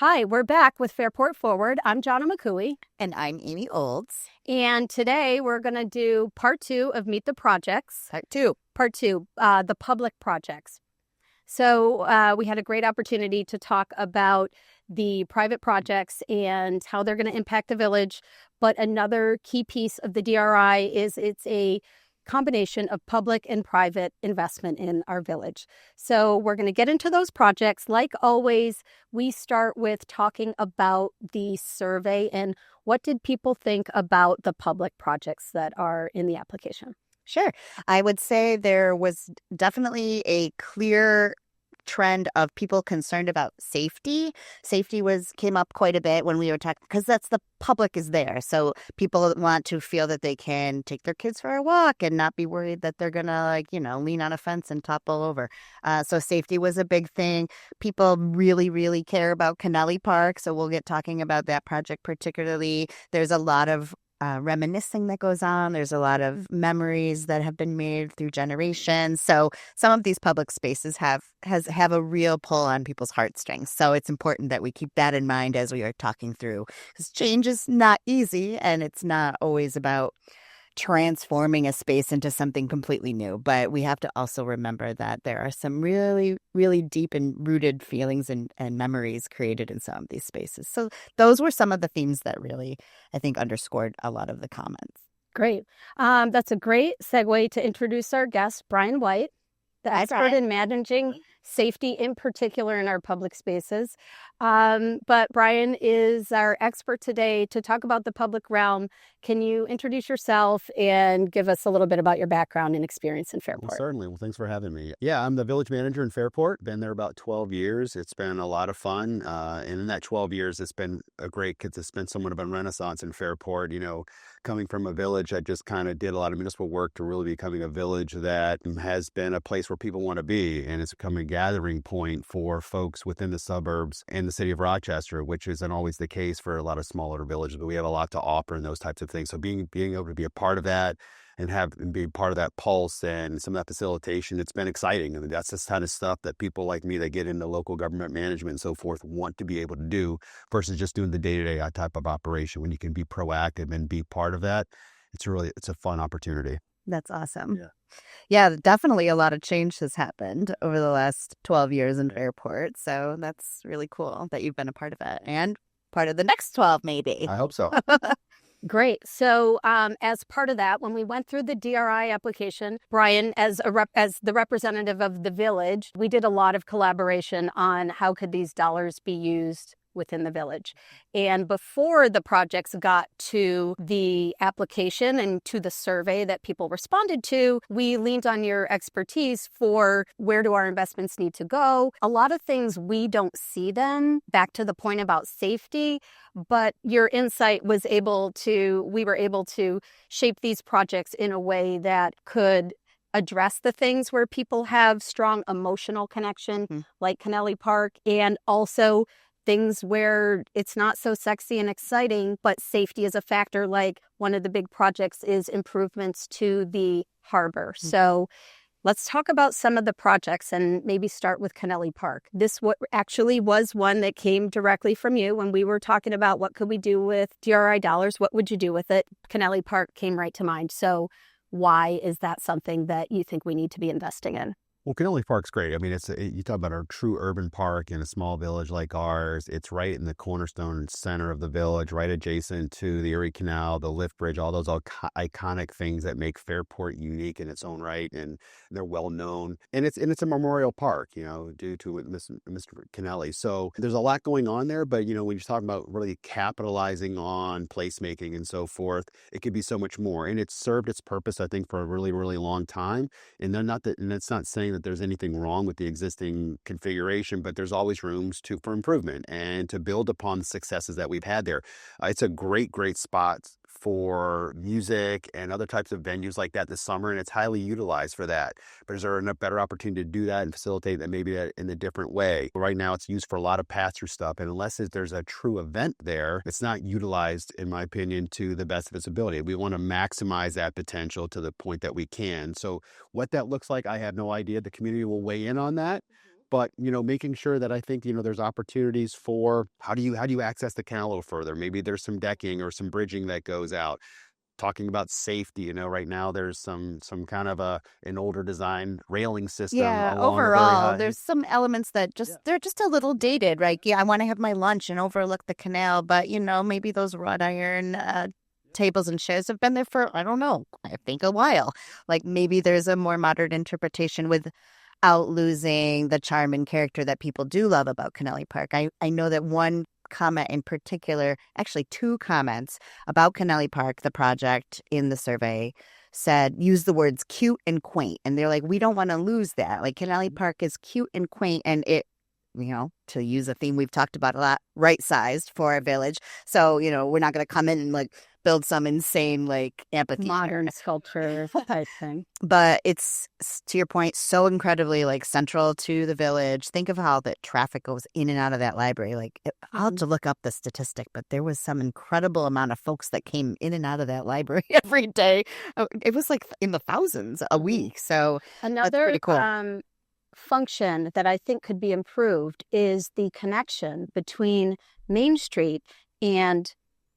Hi, we're back with Fairport Forward. I'm Jonna McCooey. And I'm Amy Olds. And today we're going to do part 2 of Meet the Projects. Part two, the public projects. So we had a great opportunity to talk about the private projects and how they're going to impact the village. But another key piece of the DRI is it's a combination of public and private investment in our village. So we're going to get into those projects. Like always, we start with talking about the survey and what did people think about the public projects that are in the application. Sure. I would say there was definitely a clear trend of people concerned about safety. Safety came up quite a bit when we were talking, because that's the public is there. So people want to feel that they can take their kids for a walk and not be worried that they're going to lean on a fence and topple over. So safety was a big thing. People really, really care about Kennelly Park. So we'll get talking about that project particularly. There's a lot of reminiscing that goes on. There's a lot of memories that have been made through generations. So some of these public spaces have a real pull on people's heartstrings. So it's important that we keep that in mind as we are talking through, because change is not easy and it's not always about transforming a space into something completely new. But we have to also remember that there are some really, really deep and rooted feelings and memories created in some of these spaces. So those were some of the themes that really, I think, underscored a lot of the comments. Great. That's a great segue to introduce our guest, Bryan White, the expert in managing safety, in particular in our public spaces. But Bryan is our expert today to talk about the public realm. Can you introduce yourself and give us a little bit about your background and experience in Fairport? Well, certainly. Well, thanks for having me. Yeah, I'm the village manager in Fairport. Been there about 12 years. It's been a lot of fun. And in that 12 years, it's been a great, it's been somewhat of a renaissance in Fairport. Coming from a village that just kind of did a lot of municipal work to really becoming a village that has been a place where people want to be. And it's become a gathering point for folks within the suburbs and the city of Rochester, which isn't always the case for a lot of smaller villages, but we have a lot to offer and those types of things. So being able to be a part of that and be part of that pulse and some of that facilitation, it's been exciting. And that's the kind of stuff that people like me that get into local government management and so forth want to be able to do versus just doing the day-to-day type of operation. When you can be proactive and be part of that, it's a fun opportunity. That's awesome. Yeah, definitely a lot of change has happened over the last 12 years in Fairport. So that's really cool that you've been a part of it and part of the next 12, maybe. I hope so. Great. So as part of that, when we went through the DRI application, Bryan, as the representative of the village, we did a lot of collaboration on how could these dollars be used within the village. And before the projects got to the application and to the survey that people responded to, we leaned on your expertise for where do our investments need to go. A lot of things we don't see them, back to the point about safety, but your insight we were able to shape these projects in a way that could address the things where people have strong emotional connection, like Kennelly Park, and also things where it's not so sexy and exciting, but safety is a factor. Like one of the big projects is improvements to the harbor. So let's talk about some of the projects and maybe start with Kennelly Park. This actually was one that came directly from you when we were talking about what could we do with DRI dollars, what would you do with it? Kennelly Park came right to mind. So why is that something that you think we need to be investing in? Well, Kennelly Park's great. I mean, you talk about a true urban park in a small village like ours. It's right in the cornerstone center of the village, right adjacent to the Erie Canal, the lift bridge, all those iconic things that make Fairport unique in its own right, and they're well known. And it's a memorial park, due to Mr. Kennelly. So there's a lot going on there. But when you're talking about really capitalizing on placemaking and so forth, it could be so much more. And it's served its purpose, I think, for a really, really long time. And it's not saying that there's anything wrong with the existing configuration, but there's always rooms for improvement and to build upon the successes that we've had there. It's a great, great spot for music and other types of venues like that this summer, and it's highly utilized for that. But is there a better opportunity to do that and facilitate that maybe that in a different way? Right now, it's used for a lot of pass-through stuff, and unless there's a true event there, it's not utilized, in my opinion, to the best of its ability. We want to maximize that potential to the point that we can. So what that looks like, I have no idea. The community will weigh in on that. But, making sure that I think, there's opportunities for how do you access the canal a little further? Maybe there's some decking or some bridging that goes out. Talking about safety, right now there's some kind of an older design railing system Yeah, along a very overall, high. there's some elements that they're just a little dated, right? Yeah, I want to have my lunch and overlook the canal, but maybe those wrought iron tables and chairs have been there for, I don't know, I think a while. Like maybe there's a more modern interpretation without losing the charm and character that people do love about Kennelly Park. I know that one comment in particular, actually two comments about Kennelly Park, the project in the survey, said, use the words cute and quaint. And they're like, we don't want to lose that. Like Kennelly Park is cute and quaint, and it, to use a theme we've talked about a lot, right-sized for our village. So, we're not going to come in and like build some insane like amphitheater. Modern sculpture type thing. But it's, to your point, so incredibly like central to the village. Think of how the traffic goes in and out of that library. Like I'll have to look up the statistic, but there was some incredible amount of folks that came in and out of that library every day. It was like in the thousands a week. So another that's pretty cool. Function that I think could be improved is the connection between Main Street and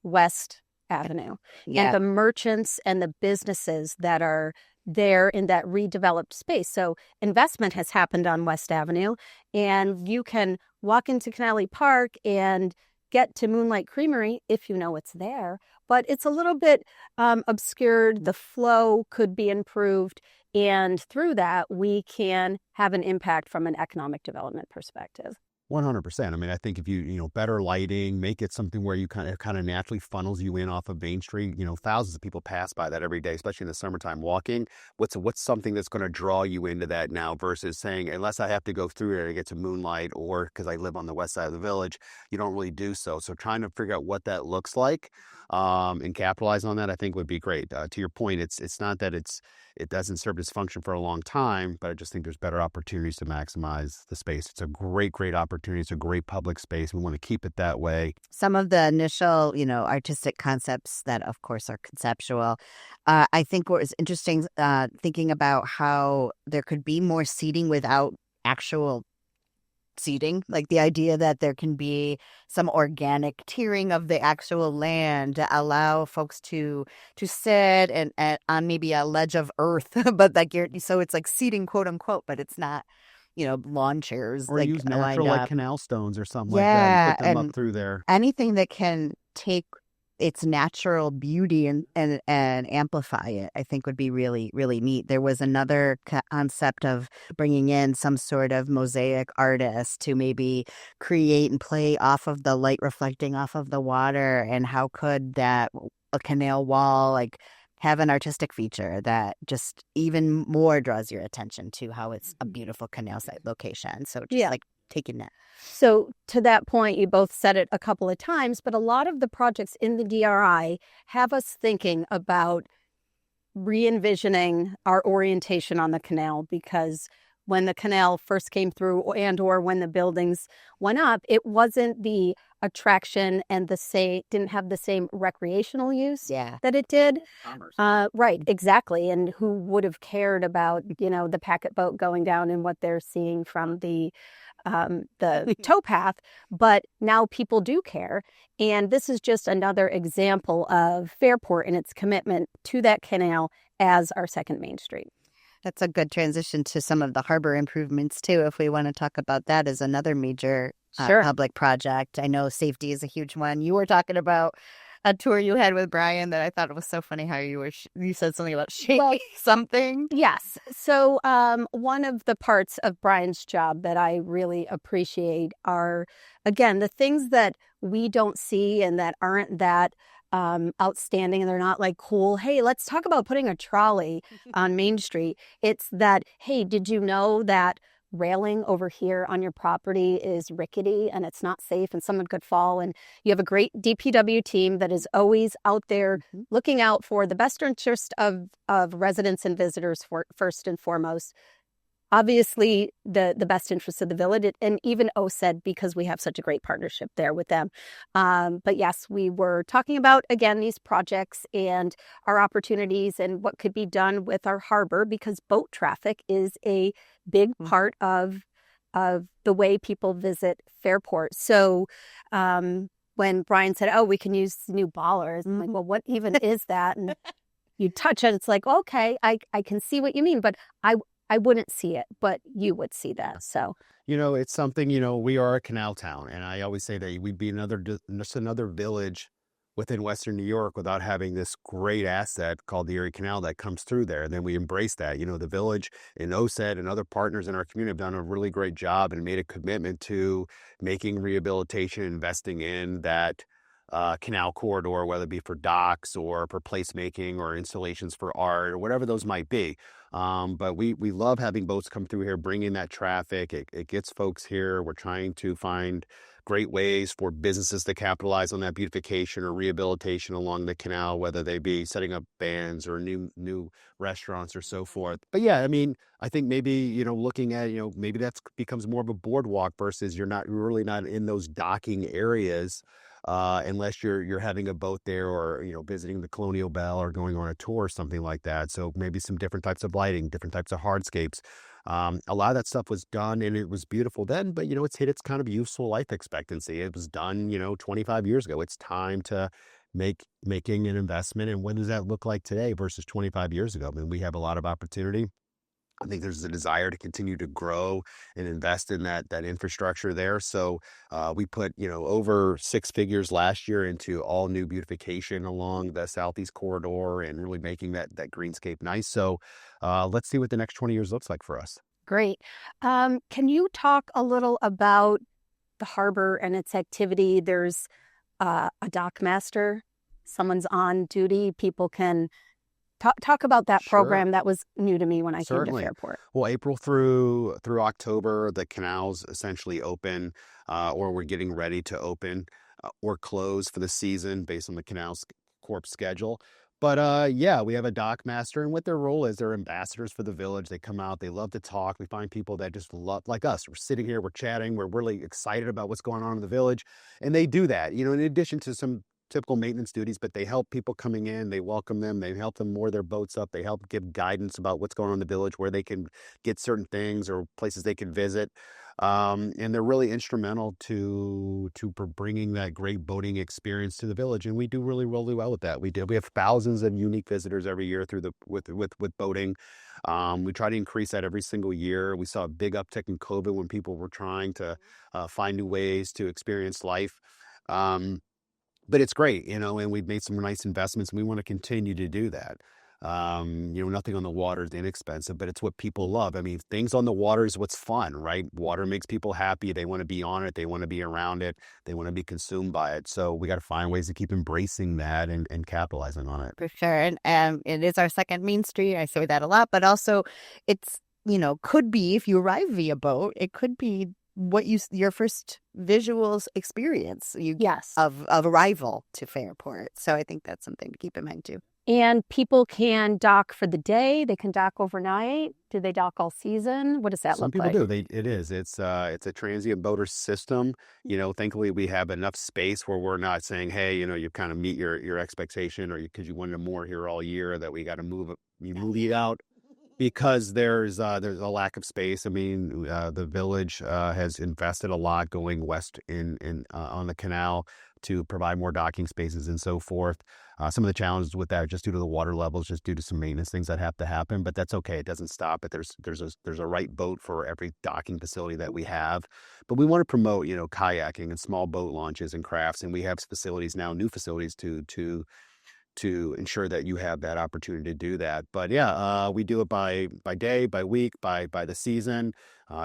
West Avenue, and the merchants and the businesses that are there in that redeveloped space. So investment has happened on West Avenue, and you can walk into Kennelly Park and get to Moonlight Creamery if you know it's there. But it's a little bit obscured. The flow could be improved. And through that, we can have an impact from an economic development perspective. 100%. I mean, I think if better lighting, make it something where you kind of naturally funnels you in off of Main Street. Thousands of people pass by that every day, especially in the summertime walking. What's something that's going to draw you into that now versus saying, unless I have to go through there to get to Moonlight, or because I live on the west side of the village, you don't really do so. So trying to figure out what that looks like and capitalize on that, I think would be great. To your point, it's not that it doesn't serve its function for a long time, but I just think there's better opportunities to maximize the space. It's a great opportunity. It's a great public space. We want to keep it that way. Some of the initial, artistic concepts that, of course, are conceptual, I think what was interesting, thinking about how there could be more seating without actual seating, like the idea that there can be some organic tiering of the actual land to allow folks to sit and on maybe a ledge of earth, but like so it's like seating, quote unquote, but it's not, lawn chairs or like use natural lined like up. Canal stones or something like that, and put them up through there. Anything that can take its natural beauty and amplify it, I think would be really, really neat. There was another concept of bringing in some sort of mosaic artist to maybe create and play off of the light reflecting off of the water, and how could that a canal wall like have an artistic feature that just even more draws your attention to how it's a beautiful canal site location. So just like taking that. So to that point, you both said it a couple of times, but a lot of the projects in the DRI have us thinking about re-envisioning our orientation on the canal, because when the canal first came through and or when the buildings went up, it wasn't the attraction and didn't have the same recreational use that it did. Right, exactly. And who would have cared about, the packet boat going down and what they're seeing from the towpath, but now people do care. And this is just another example of Fairport and its commitment to that canal as our second Main Street. That's a good transition to some of the harbor improvements too, if we want to talk about that as another major public project. I know safety is a huge one. You were talking about a tour you had with Bryan that I thought it was so funny how you said something about shaking something. Yes. So one of the parts of Bryan's job that I really appreciate are, again, the things that we don't see and that aren't that outstanding, and they're not like cool. Hey, let's talk about putting a trolley on Main Street. It's that, hey, did you know that railing over here on your property is rickety and it's not safe and someone could fall? And you have a great DPW team that is always out there looking out for the best interest of residents and visitors first and foremost. Obviously, the best interest of the village, and even OCED, because we have such a great partnership there with them. But yes, we were talking about, again, these projects and our opportunities and what could be done with our harbor, because boat traffic is a big part of of the way people visit Fairport. So when Bryan said, "Oh, we can use new bollards," I'm like, "Well, what even is that?" And you touch it, it's like, okay, I can see what you mean, but I wouldn't see it, but you would see that. So It's something, we are a canal town. And I always say that we'd be just another village within Western New York without having this great asset called the Erie Canal that comes through there. And then we embrace that. The village and OCED and other partners in our community have done a really great job and made a commitment to making rehabilitation, investing in that canal corridor, whether it be for docks or for placemaking or installations for art or whatever those might be. But we love having boats come through here, bringing that traffic. It gets folks here. We're trying to find great ways for businesses to capitalize on that beautification or rehabilitation along the canal, whether they be setting up bands or new restaurants or so forth. But yeah, I mean, I think maybe, looking at, maybe that becomes more of a boardwalk versus you're really not in those docking areas. Unless you're having a boat there or, visiting the Colonial Bell or going on a tour or something like that. So maybe some different types of lighting, different types of hardscapes. A lot of that stuff was done and it was beautiful then, but, it's hit its kind of useful life expectancy. It was done, 25 years ago. It's time to making an investment. And what does that look like today versus 25 years ago? I mean, we have a lot of opportunity. I think there's a desire to continue to grow and invest in that infrastructure there. So we put, over six figures last year into all new beautification along the Southeast corridor and really making that greenscape nice. So let's see what the next 20 years looks like for us. great. Can you talk a little about the harbor and its activity? There's a dock master, someone's on duty, people can talk about that Sure. program. That was new to me when I Certainly. came to Fairport. Well, April through October, the canal's essentially open, or we're getting ready to open or close for the season based on the Canals Corp schedule. But yeah, we have a dock master, and what their role is, they're ambassadors for the village. They come out, they love to talk. We find people that just love, like us. We're sitting here, we're chatting, we're really excited about what's going on in the village, and they do that. In addition to some typical maintenance duties, but they help people coming in, they welcome them, they help them moor their boats up, they help give guidance about what's going on in the village, where they can get certain things or places they can visit. And they're really instrumental to bringing that great boating experience to the village, and we do really, really well with that. We have thousands of unique visitors every year with boating. We try to increase that every single year. We saw a big uptick in COVID when people were trying to find new ways to experience life. But it's great, and we've made some nice investments, and we want to continue to do that. Nothing on the water is inexpensive, but it's what people love. I mean, things on the water is what's fun, right? Water makes people happy. They want to be on it. They want to be around it. They want to be consumed by it. So we got to find ways to keep embracing that and capitalizing on it. For sure. And it is our second Main Street. I say that a lot, but also it's, could be, if you arrive via boat, it could be your first visuals experience Yes. of arrival to Fairport. So I think that's something to keep in mind too. And people can dock for the day. They can dock overnight. Do they dock all season? What does that Some look like? people do. It's a transient boater system. Thankfully we have enough space where we're not saying, hey, you kind of meet your expectation, or because you wanted more here all year, that we got to move you out. Because there's a lack of space. I mean, the village has invested a lot going west on the canal to provide more docking spaces and so forth. Some of the challenges with that are just due to the water levels, just due to some maintenance things that have to happen. But that's okay. It doesn't stop it. There's a right boat for every docking facility that we have. But we want to promote, kayaking and small boat launches and crafts, and we have facilities now, new facilities to ensure that you have that opportunity to do that. But yeah, we do it by day, by week, by the season.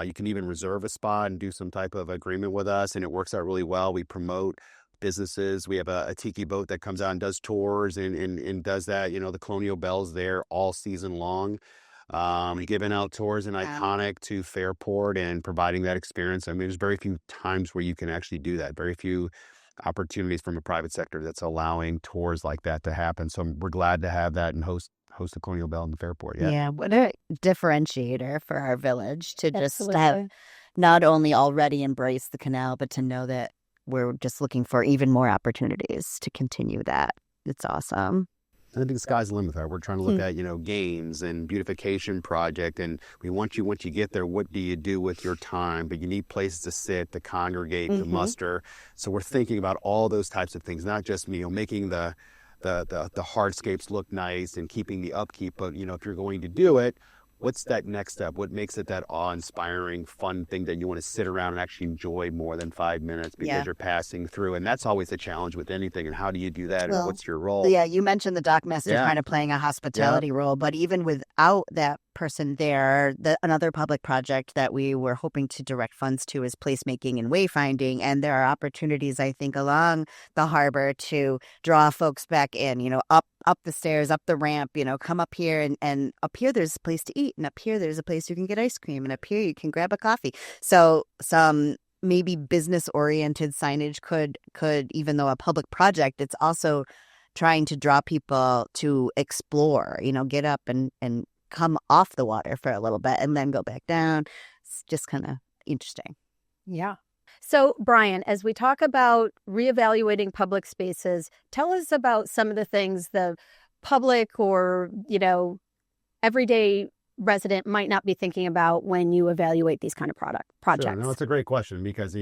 You can even reserve a spot and do some type of agreement with us, and it works out really well. We promote businesses. We have a tiki boat that comes out and does tours and does that. The Colonial Bell's there all season long. Giving out tours and iconic to Fairport and providing that experience. I mean, there's very few times where you can actually do that. Very few opportunities from a private sector that's allowing tours like that to happen. So we're glad to have that and host the Colonial Bell in the Fairport. Yeah, what a differentiator for our village to just Absolutely. have not only already embrace the canal, but to know that we're just looking for even more opportunities to continue that. It's awesome. I think the sky's the limit. Right? We're trying to look at, games and beautification project. And we want you, once you get there, what do you do with your time? But you need places to sit, to congregate, to muster. So we're thinking about all those types of things, not just, making the hardscapes look nice and keeping the upkeep. But, if you're going to do it, what's that next step? What makes it that awe-inspiring, fun thing that you want to sit around and actually enjoy more than 5 minutes because you're passing through? And that's always a challenge with anything. And how do you do that? And what's your role? Yeah, you mentioned the dock master kind of playing a hospitality role, but even without that person there, another public project that we were hoping to direct funds to is placemaking and wayfinding. And there are opportunities, I think, along the harbor to draw folks back in, up the stairs, up the ramp, come up here and up here there's a place to eat, and up here there's a place you can get ice cream, and up here you can grab a coffee. So some maybe business oriented signage could, even though a public project, it's also trying to draw people to explore, get up and come off the water for a little bit and then go back down. It's just kind of interesting. Yeah. So, Bryan, as we talk about reevaluating public spaces, tell us about some of the things the public or, everyday resident might not be thinking about when you evaluate these kind of projects. Sure. No, it's a great question because,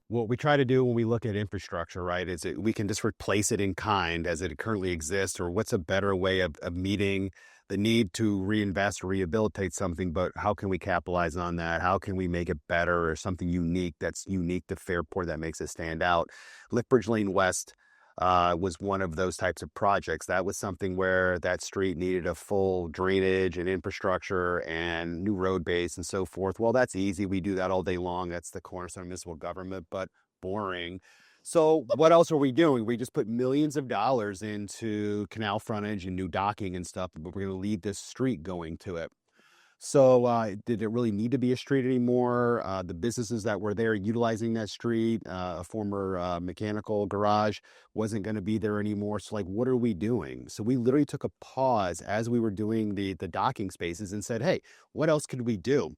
what we try to do when we look at infrastructure, right, is we can just replace it in kind as it currently exists, or what's a better way of meeting the need to reinvest or rehabilitate something, but how can we capitalize on that? How can we make it better or something unique that's unique to Fairport that makes it stand out? Liftbridge Lane West was one of those types of projects. That was something where that street needed a full drainage and infrastructure and new road base and so forth. Well, that's easy. We do that all day long. That's the cornerstone of municipal government, but boring. So what else are we doing? We just put millions of dollars into canal frontage and new docking and stuff, but we're going to leave this street going to it. So did it really need to be a street anymore? The businesses that were there utilizing that street, a former mechanical garage, wasn't going to be there anymore. So what are we doing? So we literally took a pause as we were doing the docking spaces and said, hey, what else could we do?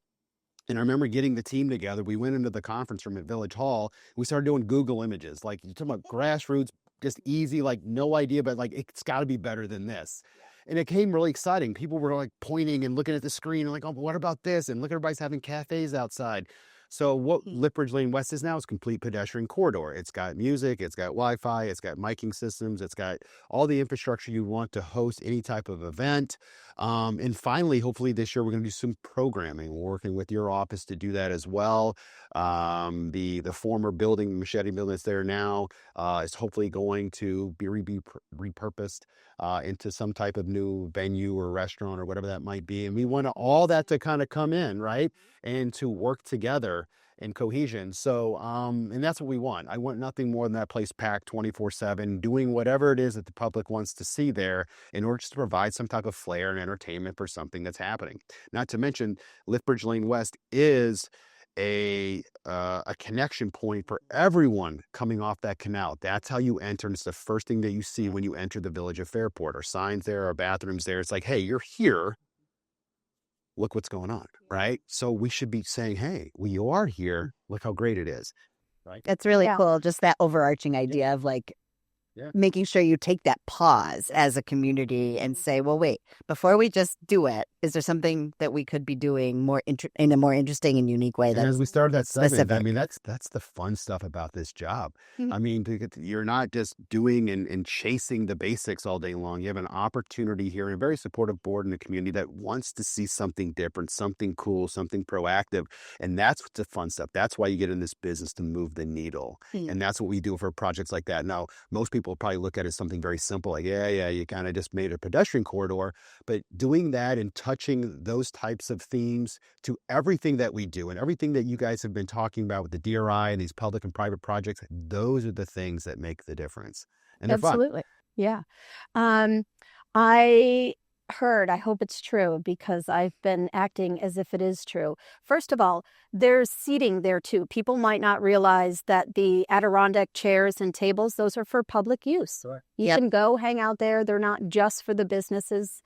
And I remember getting the team together. We went into the conference room at Village Hall. We started doing Google images. You're talking about grassroots, just easy, no idea, but it's got to be better than this. And it came really exciting. People were pointing and looking at the screen and oh, but what about this? And look, everybody's having cafes outside. So what Liftbridge Lane West is now is complete pedestrian corridor. It's got music, it's got Wi-Fi, it's got miking systems, it's got all the infrastructure you want to host any type of event. And finally, hopefully this year, we're going to do some programming. We're working with your office to do that as well. The former building, the Machete building that's there now, is hopefully going to be repurposed into some type of new venue or restaurant or whatever that might be. And we want all that to kind of come in, right? And to work together in cohesion. So, and that's what we want. I want nothing more than that place packed 24/7, doing whatever it is that the public wants to see there in order just to provide some type of flair and entertainment for something that's happening. Not to mention, Liftbridge Lane West is a connection point for everyone coming off that canal. That's how you enter. And it's the first thing that you see when you enter the village of Fairport. Our signs there, our bathrooms there. It's hey, you're here. Look what's going on, right? So we should be saying, hey, you are here. Look how great it is, right? That's really cool. Just that overarching idea of making sure you take that pause as a community and say, well, wait, before we just do it, is there something that we could be doing more in a more interesting and unique way? And as we started that segment, I mean, that's the fun stuff about this job. Mm-hmm. I mean, you're not just doing and chasing the basics all day long. You have an opportunity here and a very supportive board in the community that wants to see something different, something cool, something proactive. And that's the fun stuff. That's why you get in this business, to move the needle. Mm-hmm. And that's what we do for projects like that. Now, most people probably look at it as something very simple, you kind of just made a pedestrian corridor, but doing that and touching those types of themes to everything that we do and everything that you guys have been talking about with the DRI and these public and private projects, those are the things that make the difference. And they're absolutely fun. Yeah. I heard, I hope it's true because I've been acting as if it is true. First of all, there's seating there too. People might not realize that the Adirondack chairs and tables, those are for public use. Sure. You can go hang out there. They're not just for the businesses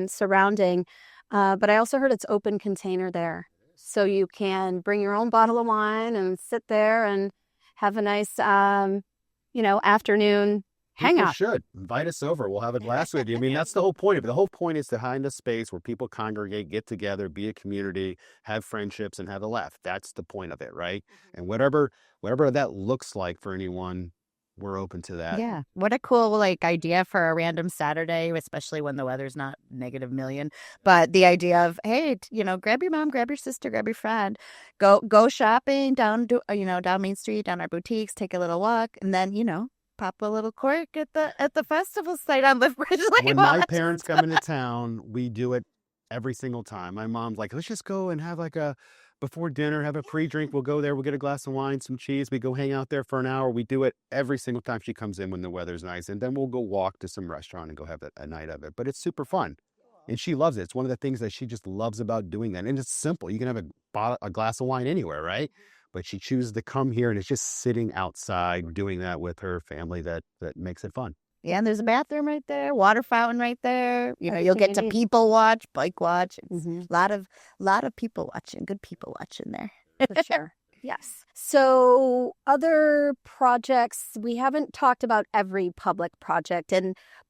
surrounding. But I also heard it's open container there. So you can bring your own bottle of wine and sit there and have a nice, afternoon hang People out. should invite us over. We'll have a blast with you. I mean, that's the whole point of it. The whole point is to find a space where people congregate, get together, be a community, have friendships, and have a laugh. That's the point of it, right? And whatever that looks like for anyone, we're open to that. Yeah. What a cool idea for a random Saturday, especially when the weather's not -1,000,000. But the idea of, hey, grab your mom, grab your sister, grab your friend, go shopping down down Main Street, down our boutiques, take a little walk, and then, pop a little cork at the festival site on Lift Bridge. When my parents come into town, we do it every single time. My mom's like, let's just go and have before dinner, have a pre-drink. We'll go there. We'll get a glass of wine, some cheese. We go hang out there for an hour. We do it every single time she comes in when the weather's nice. And then we'll go walk to some restaurant and go have a night of it. But it's super fun. And she loves it. It's one of the things that she just loves about doing that. And it's simple. You can have a glass of wine anywhere, right? But she chooses to come here, and it's just sitting outside doing that with her family that makes it fun. Yeah, and there's a bathroom right there, water fountain right there. You'll get to people watch, bike watch. A lot of people watching, good people watching there. For sure. Yes. So other projects, we haven't talked about every public project,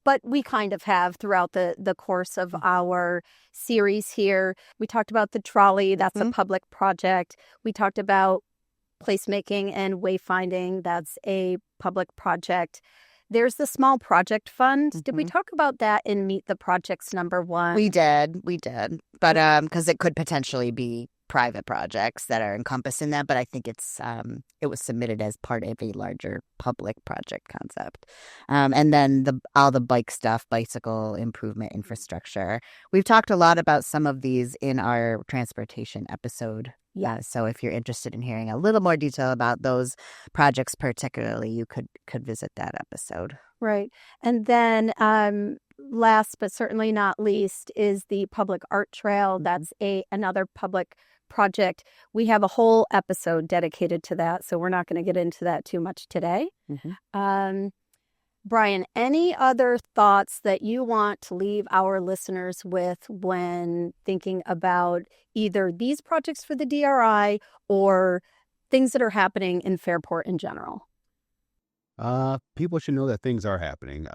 but we kind of have throughout the course of our series here. We talked about the trolley. That's a public project. We talked about placemaking and wayfinding. That's a public project. There's the small project fund. Did we talk about that in Meet the Projects #1? We did. But because it could potentially be private projects that are encompassed in that, but I think it was submitted as part of a larger public project concept. And then all the bike stuff, bicycle improvement infrastructure. We've talked a lot about some of these in our transportation episode. Yeah, so if you're interested in hearing a little more detail about those projects particularly, you could visit that episode. Right. And then last but certainly not least is the public art trail. That's another public project. We have a whole episode dedicated to that, so we're not going to get into that too much today. Bryan, any other thoughts that you want to leave our listeners with when thinking about either these projects for the DRI or things that are happening in Fairport in general? People should know that things are happening.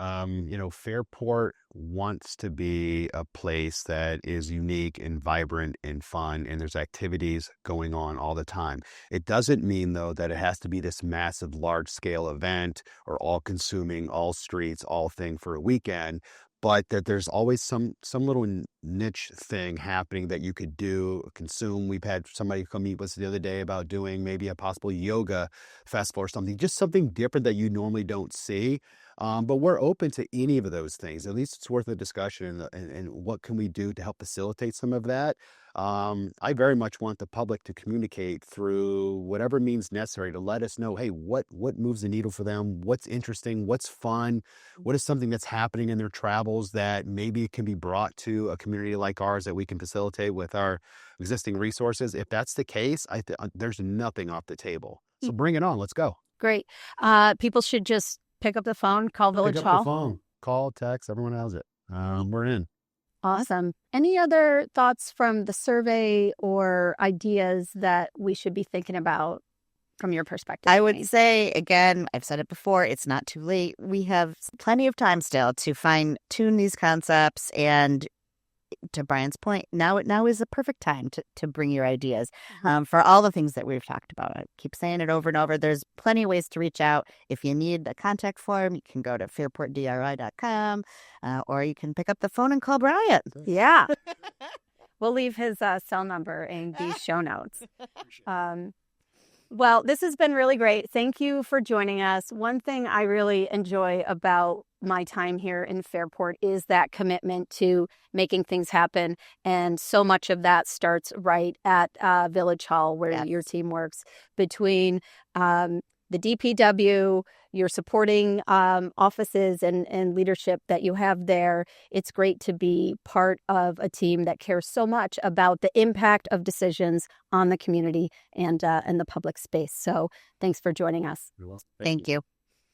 Fairport wants to be a place that is unique and vibrant and fun, and there's activities going on all the time. It doesn't mean, though, that it has to be this massive, large-scale event or all-consuming, all streets, all thing for a weekend, but that there's always some little niche thing happening that you could do, consume. We've had somebody come meet with us the other day about doing maybe a possible yoga festival or something, just something different that you normally don't see. But we're open to any of those things. At least it's worth a discussion, and what can we do to help facilitate some of that. I very much want the public to communicate through whatever means necessary to let us know, hey, what moves the needle for them, what's interesting, what's fun, what is something that's happening in their travels that maybe can be brought to a community like ours that we can facilitate with our existing resources. If that's the case, there's nothing off the table. So bring it on. Let's go. Great. People should just pick up the phone, call Village Hall. Pick up the phone, call, text, everyone has it. We're in. Awesome. Any other thoughts from the survey or ideas that we should be thinking about from your perspective? I would say, again, I've said it before, it's not too late. We have plenty of time still to fine-tune these concepts, and to Bryan's point, now is a perfect time to bring your ideas for all the things that we've talked about. I keep saying it over and over. There's plenty of ways to reach out. If you need a contact form, you can go to fairportdri.com, or you can pick up the phone and call Bryan. Yeah. We'll leave his cell number in the show notes. Well, this has been really great. Thank you for joining us. One thing I really enjoy about my time here in Fairport is that commitment to making things happen. And so much of that starts right at Village Hall, where your team works, between the DPW, your supporting offices and leadership that you have there. It's great to be part of a team that cares so much about the impact of decisions on the community and the public space. So thanks for joining us. You're welcome. Thank you.